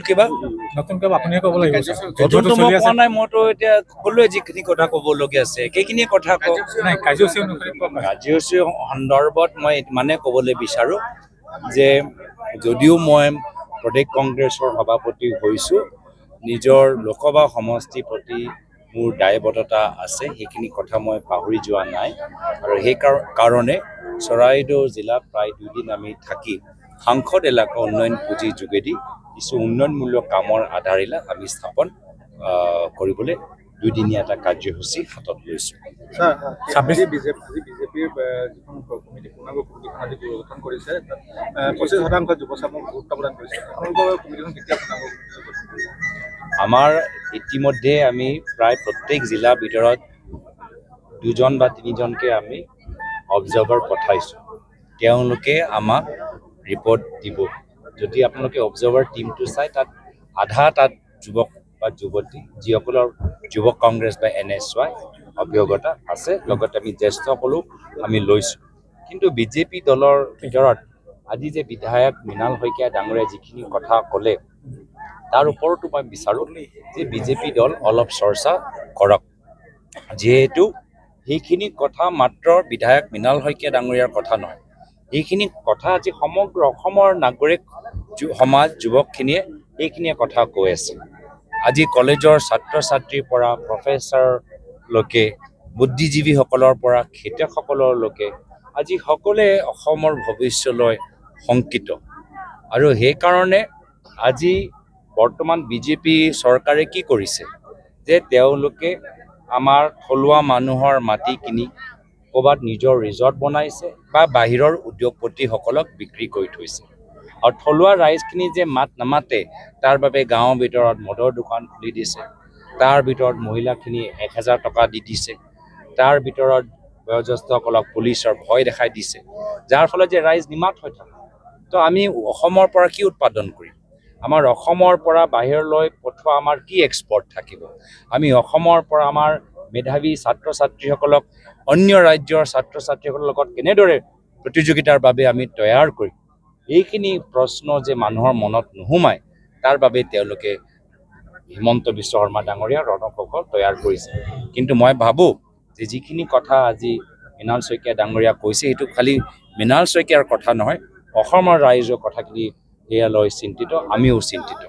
কিবা নতুনকৈ আপুনিয়ে ক'ব লাগিব নতুনটো মই কোৱা নাই মইতো এতিয়া সকলোৱে যিখিনি কথা ক'বলগীয়া আছে সেইখিনি কথা নাই কাৰ্যসূচী সন্দৰ্ভত মই মানে ক'বলৈ বিচাৰোঁ যে যদিও মই প্ৰদেশ কংগ্ৰেছৰ সভাপতি হৈছোঁ নিজৰ লোকসভা সমষ্টিৰ প্ৰতি মোৰ দায়বদ্ধতা আছে সেইখিনি কথা মই পাহৰি যোৱা নাই আৰু সেই কাৰণে চৰাইদেউ জিলাত প্ৰায় 2 দিন আমি থাকি সাংসদ এলেকা উন্নয়ন পুঁজিৰ যোগেদি কিছু উন্নয়নমূলক কামৰ আধাৰিলা আমি স্থাপন কৰিবলৈ 2 দিনীয়া এটা কাৰ্যসূচী হাতত লৈছোঁ। বিজেপিৰ যিখন কমিটি পূৰ্ণাংগ কমিটিখন আজি গঠন কৰিছে 25% যুৱ চামক গুৰুত্ব প্ৰদান কৰিছে আপোনালোকৰ কমিটিখন কেতিয়া পূৰ্ণাংগ আমাৰ ইতিমধ্যে আমি প্ৰায় প্ৰত্যেক জিলাৰ ভিতৰত 2জন বা 3জনকে আমি অবজাৰ্ভাৰ পঠাইছোঁ তেওঁলোকে আমাক ৰিপৰ্ট দিব যদি আপোনালোকে অবজাৰ্ভাৰ টিমটো চাই তাত আধা তাত যুৱক বা যুৱতী যিসকলৰ যুৱক কংগ্ৰেছ বা NSY অভিজ্ঞতা আছে লগতে আমি জ্যেষ্ঠসকলো আমি লৈছোঁ কিন্তু বিজেপি দলৰ ভিতৰত আজি যে বিধায়ক মৃণাল শইকীয়া ডাঙৰীয়াই যিখিনি কথা ক'লে তাৰ ওপৰতো মই বিচাৰোঁ যে বিজেপি দল অলপ চৰ্চা কৰক যিহেতু সেইখিনি কথা মাত্ৰ বিধায়ক মৃণাল শইকীয়া ডাঙৰীয়াৰ কথা নহয় এইখিনি কথা আজি সমগ্ৰ অসমৰ নাগৰিক সমাজ যুৱকখিনিয়ে এইখিনিয়ে কথা কৈ আছে আজি কলেজৰ ছাত্ৰ ছাত্ৰীৰ পৰা প্ৰফেচাৰলৈকে বুদ্ধিজীৱীসকলৰ পৰা খেতিয়কসকললৈকে আজি সকলোৱে অসমৰ ভৱিষ্যতলৈ শংকিত আৰু সেইকাৰণে আজি বৰ্তমান বিজেপি চৰকাৰে কি কৰিছে যে তেওঁলোকে আমাৰ থলুৱা মানুহৰ মাটি কিনি ক'ৰবাত নিজৰ ৰিজৰ্ট বনাইছে বা বাহিৰৰ উদ্যোগপতিসকলক বিক্ৰী কৰি থৈছে আৰু থলুৱা ৰাইজখিনি যে মাত নামাতে তাৰ বাবে গাঁৱৰ ভিতৰত মদৰ দোকান খুলি দিছে তাৰ ভিতৰত মহিলাখিনি 1000 টকা দি দিছে তাৰ ভিতৰত বয়োজ্যেষ্ঠসকলক পুলিচৰ ভয় দেখাই দিছে যাৰ ফলত যে ৰাইজ নিমাত হৈ থাকে তো আমি অসমৰ পৰা কি উৎপাদন কৰিম আমাৰ অসমৰ পৰা বাহিৰলৈ পঠোৱা আমাৰ কি এক্সপৰ্ট থাকিব আমি অসমৰ পৰা আমাৰ মেধাৱী ছাত্ৰ ছাত্ৰীসকলক অন্য ৰাজ্যৰ ছাত্ৰ ছাত্ৰীসকলৰ লগত কেনেদৰে প্ৰতিযোগিতাৰ বাবে আমি তৈয়াৰ কৰিম এইখিনি প্ৰশ্ন যে মানুহৰ মনত নোসোমায় তাৰ বাবে তেওঁলোকে হিমন্ত বিশ্ব শৰ্মা ডাঙৰীয়া ৰণকৌশল তৈয়াৰ কৰিছে কিন্তু মই ভাবোঁ যে যিখিনি কথা আজি মৃণাল শইকীয়া ডাঙৰীয়া কৈছে এইটো খালি মৃণাল শইকীয়াৰ কথা নহয় অসমৰ ৰাইজৰ কথাখিনি সেয়ালৈ চিন্তিত আমিও চিন্তিত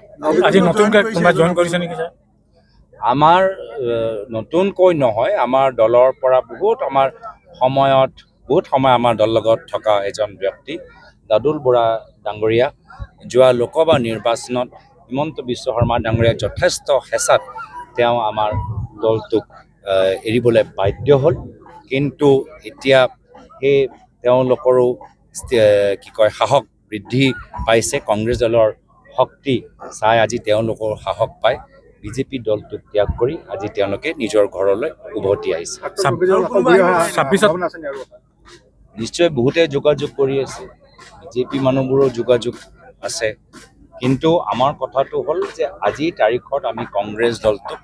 আজি নতুনকৈ কোনোবা জইন কৰিছে নেকি ছাৰ আমাৰ নতুনকৈ নহয় আমাৰ দলৰ পৰা বহুত সময় আমাৰ দলৰ লগত থকা এজন ব্যক্তি দাদুল বৰা ডাঙৰীয়া যোৱা লোকসভা নিৰ্বাচনত হিমন্ত বিশ্ব শৰ্মা ডাঙৰীয়া যথেষ্ট হেঁচাত তেওঁ আমাৰ দলটোক এৰিবলৈ বাধ্য হ'ল কিন্তু এতিয়া সেই তেওঁলোকৰো কি কয় সাহস বৃদ্ধি পাইছে কংগ্ৰেছ দলৰ শক্তি চাই আজি তেওঁলোকৰ সাহস পায় বিজেপি দলটোক ত্যাগ কৰি আজি তেওঁলোকে নিজৰ ঘৰলৈ উভতি আহিছে নিশ্চয় বহুতে যোগাযোগ কৰি আছে বিজেপি মানুহবোৰৰ যোগাযোগ আছে কিন্তু আমাৰ কথাটো হ'ল যে আজিৰ তাৰিখত আমি কংগ্ৰেছ দলটোক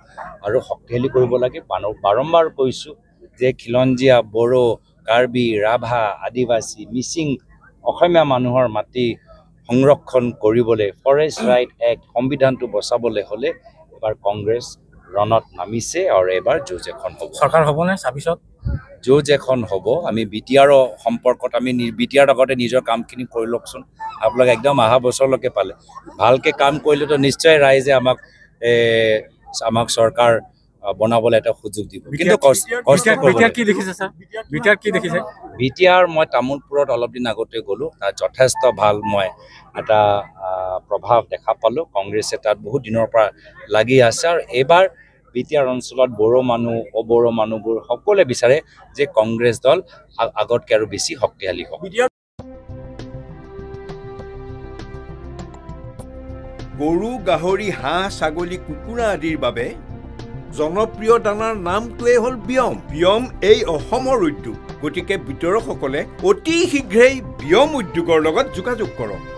আৰু শক্তিশালী কৰিব লাগে বাৰম্বাৰ কৈছোঁ যে খিলঞ্জীয়া বড়ো কাৰ্বি ৰাভা আদিবাসী মিচিং অসমীয়া মানুহৰ মাটি সংৰক্ষণ কৰিবলৈ ফৰেষ্ট ৰাইট এক্ট সংবিধানটো বচাবলৈ হ'লে এবাৰ কংগ্ৰেছ ৰণত নামিছে আৰু এবাৰ যুঁজ এখন হ'ব চৰকাৰ হ'বনে 26ত যুঁজ এখন হ'ব আমি বিটিআৰৰ সম্পৰ্কত আমি বিটিআৰ আগতে নিজৰ কামখিনি কৰি লওকচোন আপোনালোকে একদম অহা বছৰলৈকে পালে ভালকৈ কাম কৰিলেতো নিশ্চয় ৰাইজে আমাক আমাক চৰকাৰ বনাবলৈ এটা সুযোগ দিব কিন্তু কষ্ট কৰিব বিটিআৰ কি দেখিছে ছাৰ বিটিআৰ কি দেখিছে বিটিআৰ মই তামোলপুৰত অলপ দিন আগতে গ'লোঁ তাত যথেষ্ট ভাল মই এটা প্ৰভাৱ দেখা পালোঁ কংগ্ৰেছে তাত বহুত দিনৰ পৰা লাগি আছে আৰু এইবাৰ বিটিআৰ অঞ্চলত বড়ো মানুহ অবড়ো মানুহবোৰ সকলোৱে বিচাৰে যে কংগ্ৰেছ দল আগতকৈ আৰু বেছি শক্তিশালী হওক গৰু গাহৰি হাঁহ ছাগলী কুকুৰা আদিৰ বাবে জনপ্ৰিয় দানাৰ নামটোৱেই হ'ল বিয়ম বিয়ম এই অসমৰ উদ্যোগ গতিকে বিতৰকসকলে অতি শীঘ্ৰেই বিয়ম উদ্যোগৰ লগত যোগাযোগ কৰক